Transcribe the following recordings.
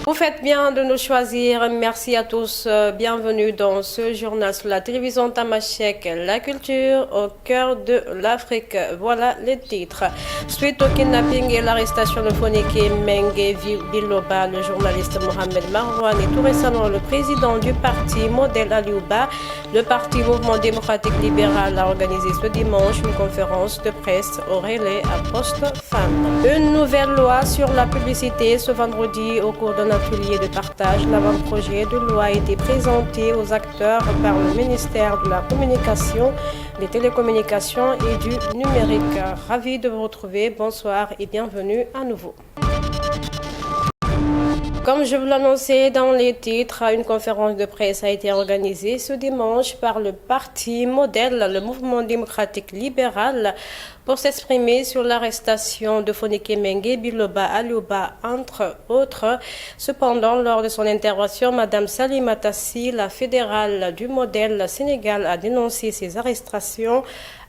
Vous faites bien de nous choisir. Merci à tous. Bienvenue dans ce journal sur la télévision Tamashek, la culture au cœur de l'Afrique. Voilà les titres. Suite au kidnapping et l'arrestation de Fonike Mengue Biloba, le journaliste Mohamed Marwan et tout récemment le président du parti Modèle Aliouba, le parti Mouvement démocratique libéral a organisé ce dimanche une conférence de presse au relais à Poste Femmes. Une nouvelle loi sur la publicité ce vendredi au cours d'un atelier de partage. L'avant-projet de loi a été présenté aux acteurs par le ministère de la Communication, des Télécommunications et du Numérique. Ravi de vous retrouver. Bonsoir et bienvenue à nouveau. Comme je vous l'annonçais dans les titres, une conférence de presse a été organisée ce dimanche par le parti Modèle, le mouvement démocratique libéral, pour s'exprimer sur l'arrestation de Fonike Mengue Biloba Aliouba, entre autres. Cependant, lors de son intervention, Mme Salimata Sy, la fédérale du Modèle Sénégal, a dénoncé ces arrestations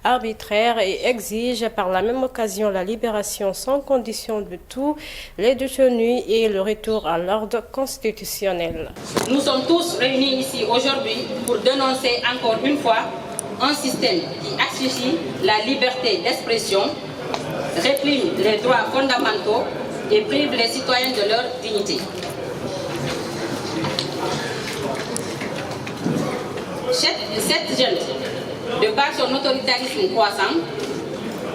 arbitraires et exige par la même occasion la libération sans condition de tous les détenus et le retour à l'ordre constitutionnel. Nous sommes tous réunis ici aujourd'hui pour dénoncer encore une fois un système qui asphyxie la liberté d'expression, réprime les droits fondamentaux et prive les citoyens de leur dignité. Cette jeune, de par son autoritarisme croissant,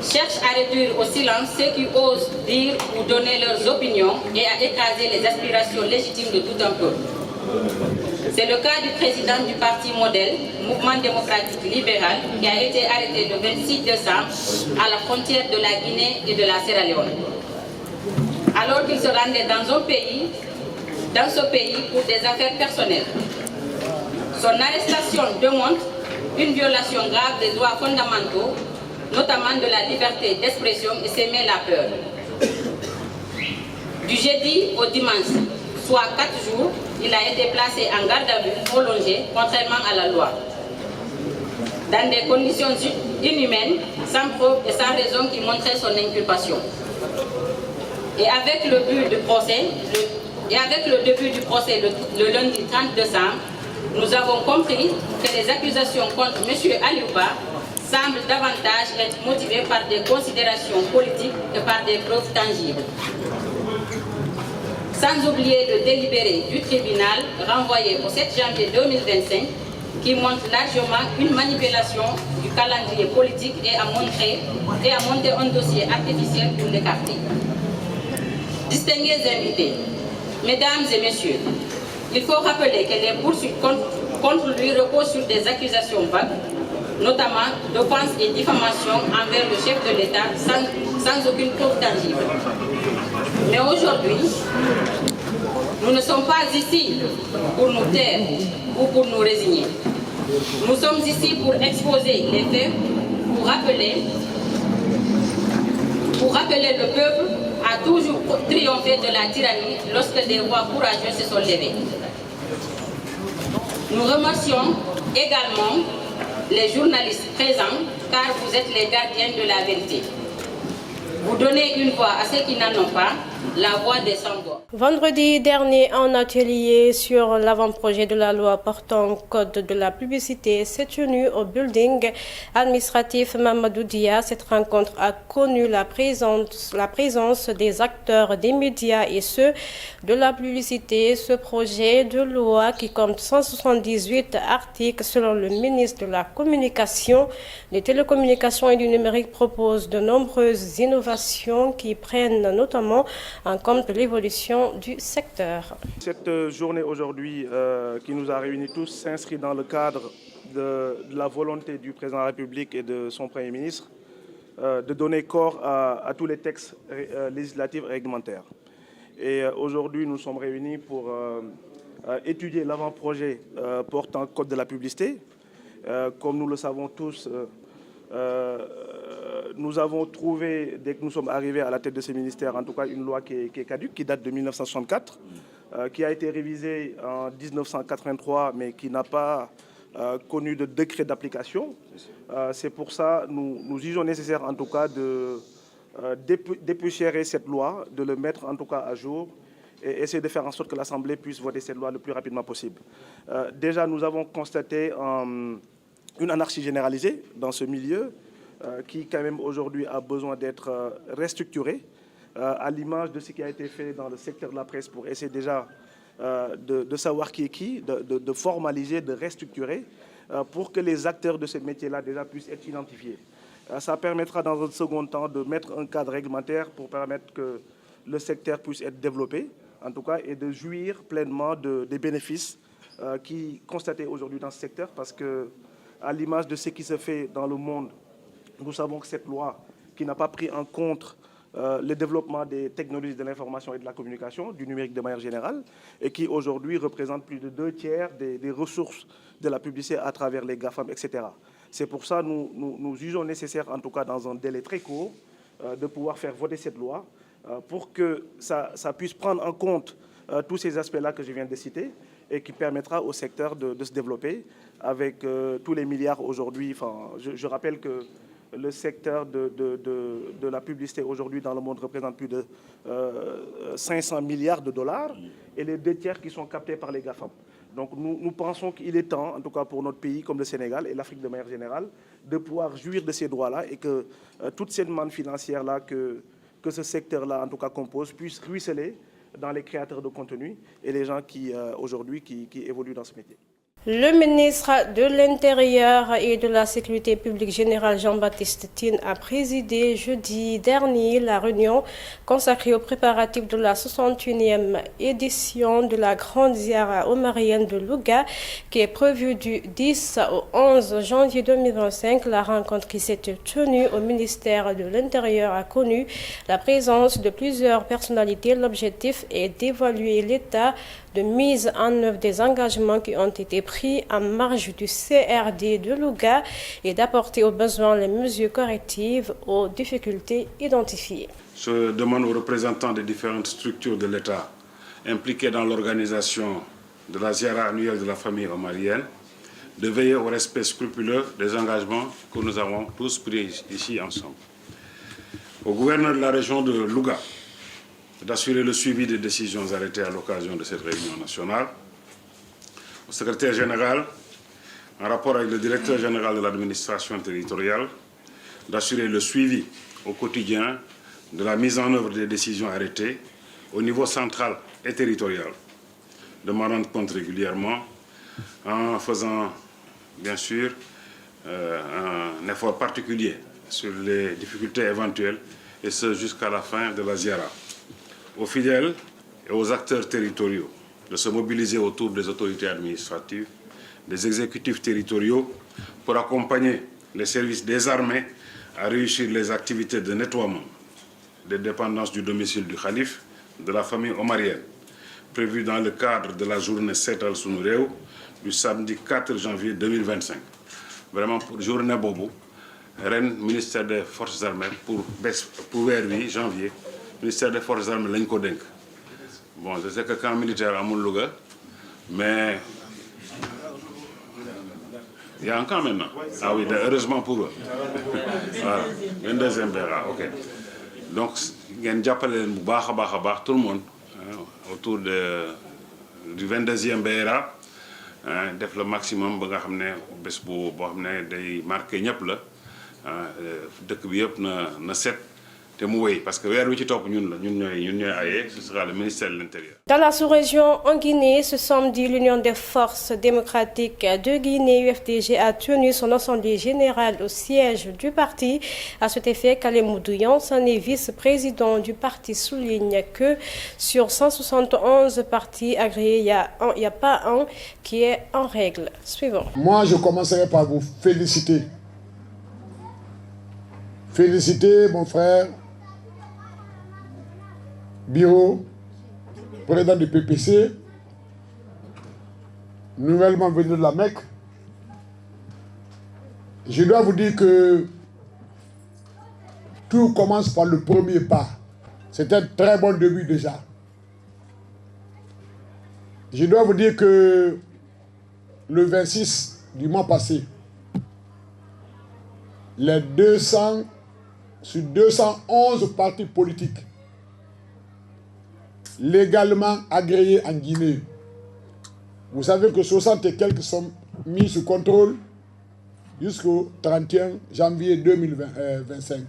cherche à réduire au silence ceux qui osent dire ou donner leurs opinions et à écraser les aspirations légitimes de tout un peuple. C'est le cas du président du parti Modèle, Mouvement démocratique libéral, qui a été arrêté le 26 décembre à la frontière de la Guinée et de la Sierra Leone, alors qu'il se rendait dans ce pays pour des affaires personnelles. Son arrestation démontre une violation grave des droits fondamentaux, notamment de la liberté d'expression, et s'émet la peur. Du jeudi au dimanche, soit 4 jours, il a été placé en garde à vue prolongée, contrairement à la loi, dans des conditions inhumaines, sans preuve et sans raison qui montraient son inculpation. Et avec le début du procès le lundi 30 décembre, nous avons compris que les accusations contre M. Aliouba semblent davantage être motivées par des considérations politiques que par des preuves tangibles. Sans oublier le délibéré du tribunal renvoyé au 7 janvier 2025 qui montre largement une manipulation du calendrier politique et à monter un dossier artificiel pour l'écarter. Distingués invités, mesdames et messieurs, il faut rappeler que les poursuites contre lui reposent sur des accusations vagues, notamment d'offenses et diffamations envers le chef de l'État sans aucune preuve tangible. Mais aujourd'hui, nous ne sommes pas ici pour nous taire ou pour nous résigner. Nous sommes ici pour exposer les faits, pour rappeler le peuple a toujours triomphé de la tyrannie lorsque des voix courageuses se sont levées. Nous remercions également les journalistes présents car vous êtes les gardiens de la vérité. Vous donnez une voix à ceux qui n'en ont pas, la voix des sans-voix. Vendredi dernier, un atelier sur l'avant-projet de la loi portant code de la publicité s'est tenu au building administratif Mamadou Dia. Cette rencontre a connu la présence des acteurs des médias et ceux de la publicité. Ce projet de loi qui compte 178 articles selon le ministre de la Communication, des Télécommunications et du Numérique propose de nombreuses innovations qui prennent notamment en compte l'évolution du secteur. Cette journée aujourd'hui qui nous a réunis tous s'inscrit dans le cadre de la volonté du président de la République et de son Premier ministre de donner corps à tous les textes législatifs et réglementaires. Et aujourd'hui, nous sommes réunis pour étudier l'avant-projet portant code de la publicité. Comme nous le savons tous, nous avons trouvé, dès que nous sommes arrivés à la tête de ces ministères, en tout cas une loi qui est caduque, qui date de 1964, qui a été révisée en 1983, mais qui n'a pas connu de décret d'application. C'est pour ça que nous jugeons nécessaire, en tout cas, de dépoussiérer cette loi, de le mettre en tout cas à jour et essayer de faire en sorte que l'Assemblée puisse voter cette loi le plus rapidement possible. Déjà, nous avons constaté une anarchie généralisée dans ce milieu qui, quand même, aujourd'hui a besoin d'être restructuré, à l'image de ce qui a été fait dans le secteur de la presse pour essayer déjà de savoir qui est qui, de formaliser, de restructurer, pour que les acteurs de ce métier-là déjà puissent être identifiés. Ça permettra dans un second temps de mettre un cadre réglementaire pour permettre que le secteur puisse être développé, en tout cas, et de jouir pleinement des bénéfices qui constatés aujourd'hui dans ce secteur, parce que, à l'image de ce qui se fait dans le monde, nous savons que cette loi, qui n'a pas pris en compte le développement des technologies de l'information et de la communication, du numérique de manière générale, et qui aujourd'hui représente plus de 2/3 des ressources de la publicité à travers les GAFAM, etc. C'est pour ça que nous jugeons nécessaire, en tout cas dans un délai très court, de pouvoir faire voter cette loi pour que ça puisse prendre en compte tous ces aspects-là que je viens de citer et qui permettra au secteur de se développer avec tous les milliards aujourd'hui. Enfin, je rappelle que le secteur de la publicité aujourd'hui dans le monde représente plus de 500 milliards de dollars et les 2/3 qui sont captés par les GAFAM. Donc nous pensons qu'il est temps, en tout cas pour notre pays comme le Sénégal et l'Afrique de manière générale, de pouvoir jouir de ces droits-là et que toute cette manne financière-là que ce secteur-là, en tout cas, compose, puisse ruisseler dans les créateurs de contenu et les gens qui, aujourd'hui, qui évoluent dans ce métier. Le ministre de l'Intérieur et de la Sécurité publique générale Jean-Baptiste Tine a présidé jeudi dernier la réunion consacrée aux préparatifs de la 61e édition de la Grande Ziara omarienne de Louga qui est prévue du 10 au 11 janvier 2025. La rencontre qui s'est tenue au ministère de l'Intérieur a connu la présence de plusieurs personnalités. L'objectif est d'évaluer l'état de mise en œuvre des engagements qui ont été pris en marge du CRD de Louga et d'apporter aux besoins les mesures correctives aux difficultés identifiées. Je demande aux représentants des différentes structures de l'État impliquées dans l'organisation de la Ziara annuelle de la famille omarienne de veiller au respect scrupuleux des engagements que nous avons tous pris ici ensemble. Au gouverneur de la région de Louga, d'assurer le suivi des décisions arrêtées à l'occasion de cette réunion nationale. Au secrétaire général, en rapport avec le directeur général de l'administration territoriale, d'assurer le suivi au quotidien de la mise en œuvre des décisions arrêtées au niveau central et territorial, de m'en rendre compte régulièrement en faisant, bien sûr, un effort particulier sur les difficultés éventuelles, et ce jusqu'à la fin de la Ziara. Aux fidèles et aux acteurs territoriaux de se mobiliser autour des autorités administratives, des exécutifs territoriaux pour accompagner les services des armées à réussir les activités de nettoiement des dépendances du domicile du Khalif de la famille omarienne, prévues dans le cadre de la journée Setal Sunu Réew du samedi 4 janvier 2025. Vraiment pour journée bobo, ren ministère des Forces armées pour weer wi janvier. Ministère des Forces armées lañ ko dénk. Bon, je sais que camp militaire amul Louga, mais il y a un camp maintenant. Ah oui, heureusement pour eux. Voilà, 22e BRA, ok. Donc, ngeen jàppale leen bu baax a baax tout le monde autour du 22e BRA def le maximum ba nga xam ne bés boo xam ne day marqué ñëpp la dëkk bi yëpp na set. Parce que ce sera le ministère de l'Intérieur. Dans la sous-région en Guinée, ce samedi, l'Union des forces démocratiques de Guinée, UFDG, a tenu son assemblée générale au siège du parti. À cet effet, Kalemou Yansane, vice-président du parti, souligne que sur 171 partis agréés, il n'y a pas un qui est en règle. Suivant. Moi, je commencerai par vous féliciter. Féliciter mon frère Biro, président du PPC, nouvellement venu de la Mecque. Je dois vous dire que tout commence par le premier pas. C'est un très bon début déjà. Je dois vous dire que le 26 du mois passé, les 200 sur 211 partis politiques légalement agréés en Guinée. Vous savez que 60 et quelques sont mis sous contrôle jusqu'au 31 janvier 2025.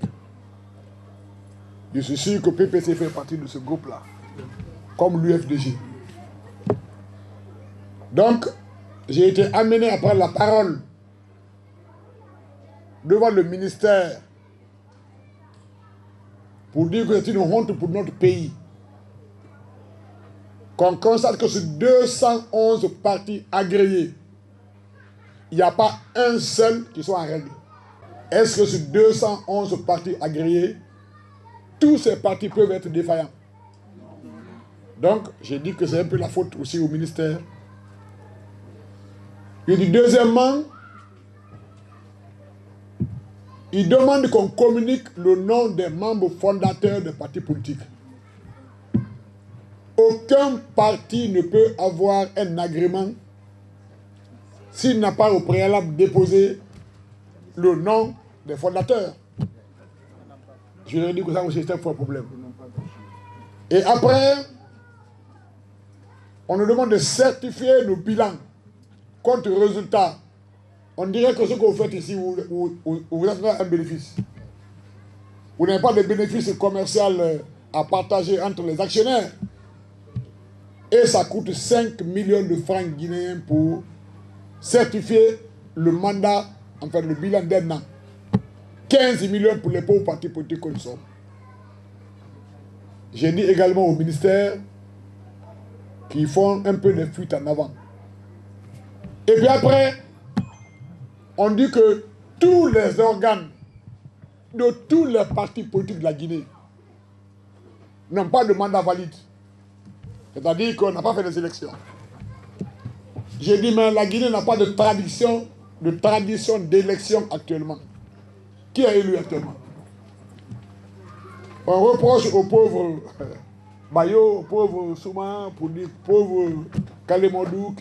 Je suis sûr que PPC fait partie de ce groupe-là, comme l'UFDG. Donc, j'ai été amené à prendre la parole devant le ministère pour dire que c'est une honte pour notre pays. Qu'on constate que sur 211 partis agréés, il n'y a pas un seul qui soit en règle. Est-ce que sur 211 partis agréés, tous ces partis peuvent être défaillants? Donc, j'ai dit que c'est un peu la faute aussi au ministère. Et deuxièmement, il demande qu'on communique le nom des membres fondateurs des partis politiques. Aucun parti ne peut avoir un agrément s'il n'a pas au préalable déposé le nom des fondateurs. Je leur ai dit que ça aussi c'est un fort problème. Et après, on nous demande de certifier nos bilans contre résultat. On dirait que ce que vous faites ici, vous avez un bénéfice. Vous n'avez pas de bénéfice commercial à partager entre les actionnaires. Et ça coûte 5 millions de francs guinéens pour certifier le mandat, enfin le bilan d'un an. 15 millions pour les pauvres partis politiques que nous sommes. J'ai dit également au ministère qu'ils font un peu de fuite en avant. Et puis après, on dit que tous les organes de tous les partis politiques de la Guinée n'ont pas de mandat valide. C'est-à-dire qu'on n'a pas fait des élections. J'ai dit, mais la Guinée n'a pas de tradition d'élection actuellement. Qui est élu actuellement? On reproche aux pauvres Bayo, aux pauvres Souma, pour dire pauvres Kalemodou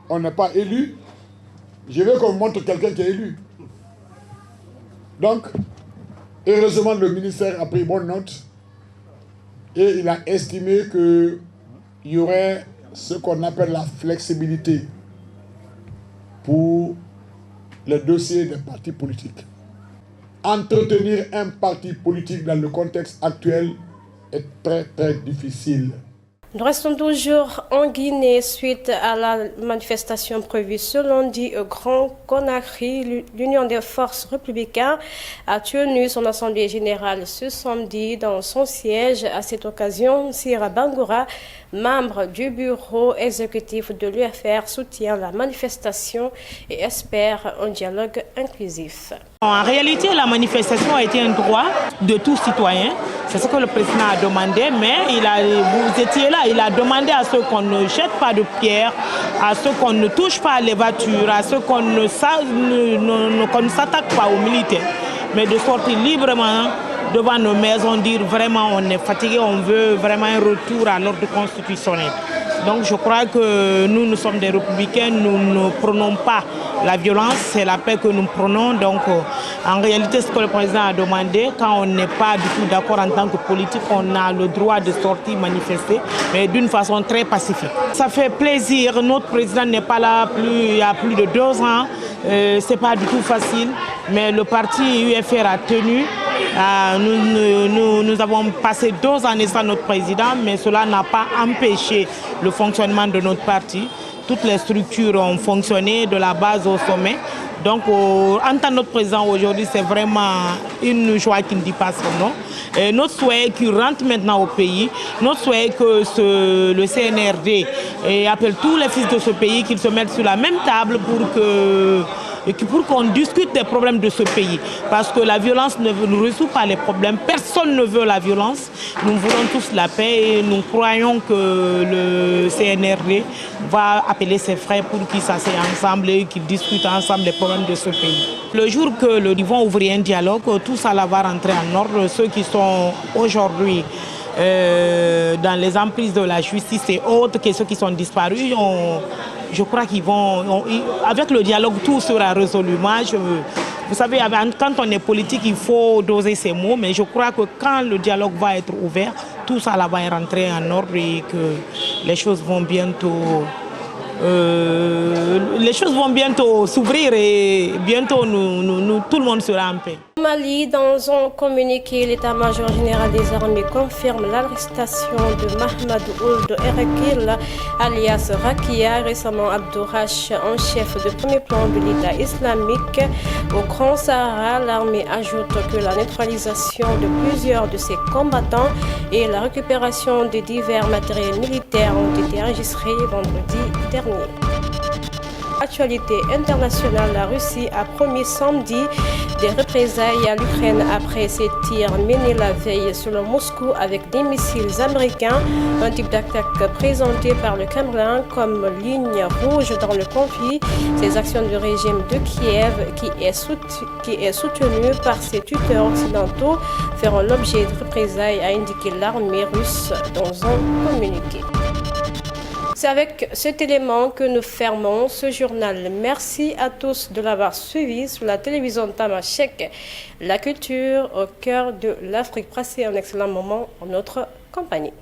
qu'on n'est pas élu. Je veux qu'on montre quelqu'un qui est élu. Donc, heureusement, le ministère a pris bonne note et il a estimé qu'il y aurait ce qu'on appelle la flexibilité pour les dossiers des partis politiques. Entretenir un parti politique dans le contexte actuel est très très difficile. Nous restons toujours en Guinée suite à la manifestation prévue ce lundi au Grand Conakry. L'Union des forces républicaines a tenu son assemblée générale ce samedi dans son siège. À cette occasion, Sira Bangoura, membre du bureau exécutif de l'UFR, soutient la manifestation et espère un dialogue inclusif. En réalité, la manifestation a été un droit de tout citoyen. C'est ce que le président a demandé, mais vous étiez là, il a demandé à ceux qu'on ne jette pas de pierres, à ceux qu'on ne touche pas les voitures, à ceux qu'on ne s'attaque pas aux militaires, mais de sortir librement devant nos maisons, dire vraiment on est fatigué, on veut vraiment un retour à l'ordre constitutionnel. Donc je crois que nous sommes des républicains, nous ne prenons pas la violence, c'est la paix que nous prenons. Donc en réalité, ce que le président a demandé, quand on n'est pas du tout d'accord en tant que politique, on a le droit de sortir manifester, mais d'une façon très pacifique. Ça fait plaisir, notre président n'est pas là il y a plus de 2 ans, c'est pas du tout facile, mais le parti UFR a tenu. Nous avons passé 2 années sans notre président, mais cela n'a pas empêché le fonctionnement de notre parti. Toutes les structures ont fonctionné de la base au sommet. Donc, en tant que notre président aujourd'hui, c'est vraiment une joie qui ne dit pas son nom. Et notre souhait qu'il rentre maintenant au pays, notre souhait que le CNRD appelle tous les fils de ce pays, qu'ils se mettent sur la même table pour qu'on discute des problèmes de ce pays. Parce que la violence ne résout pas les problèmes. Personne ne veut la violence. Nous voulons tous la paix et nous croyons que le CNRD va appeler ses frères pour qu'ils s'asseyent ensemble et qu'ils discutent ensemble des problèmes de ce pays. Le jour que ils vont ouvrir un dialogue, tout ça va rentrer en ordre. Ceux qui sont aujourd'hui dans les emprises de la justice et autres, que ceux qui sont disparus, je crois qu'ils vont, avec le dialogue, tout sera résolu. Vous savez, quand on est politique, il faut doser ses mots, mais je crois que quand le dialogue va être ouvert, tout ça là-bas est rentré en ordre et que les choses vont bientôt s'ouvrir et bientôt tout le monde sera en paix. Au Mali, dans un communiqué, l'état-major général des armées confirme l'arrestation de Mahamadou Ould Erekil, alias Rakia, récemment Abdourache, en chef de premier plan de l'État islamique au Grand Sahara. L'armée ajoute que la neutralisation de plusieurs de ses combattants et la récupération de divers matériels militaires ont été enregistrés vendredi dernier. Actualité internationale, la Russie a promis samedi des représailles à l'Ukraine après ses tirs menés la veille sur le Moscou avec des missiles américains, un type d'attaque présenté par le Kremlin comme ligne rouge dans le conflit. Ces actions du régime de Kiev, qui est soutenu par ses tuteurs occidentaux, feront l'objet de représailles, a indiqué l'armée russe dans un communiqué. C'est avec cet élément que nous fermons ce journal. Merci à tous de l'avoir suivi sur la télévision Tamashek. La culture au cœur de l'Afrique. Passez un excellent moment en notre compagnie.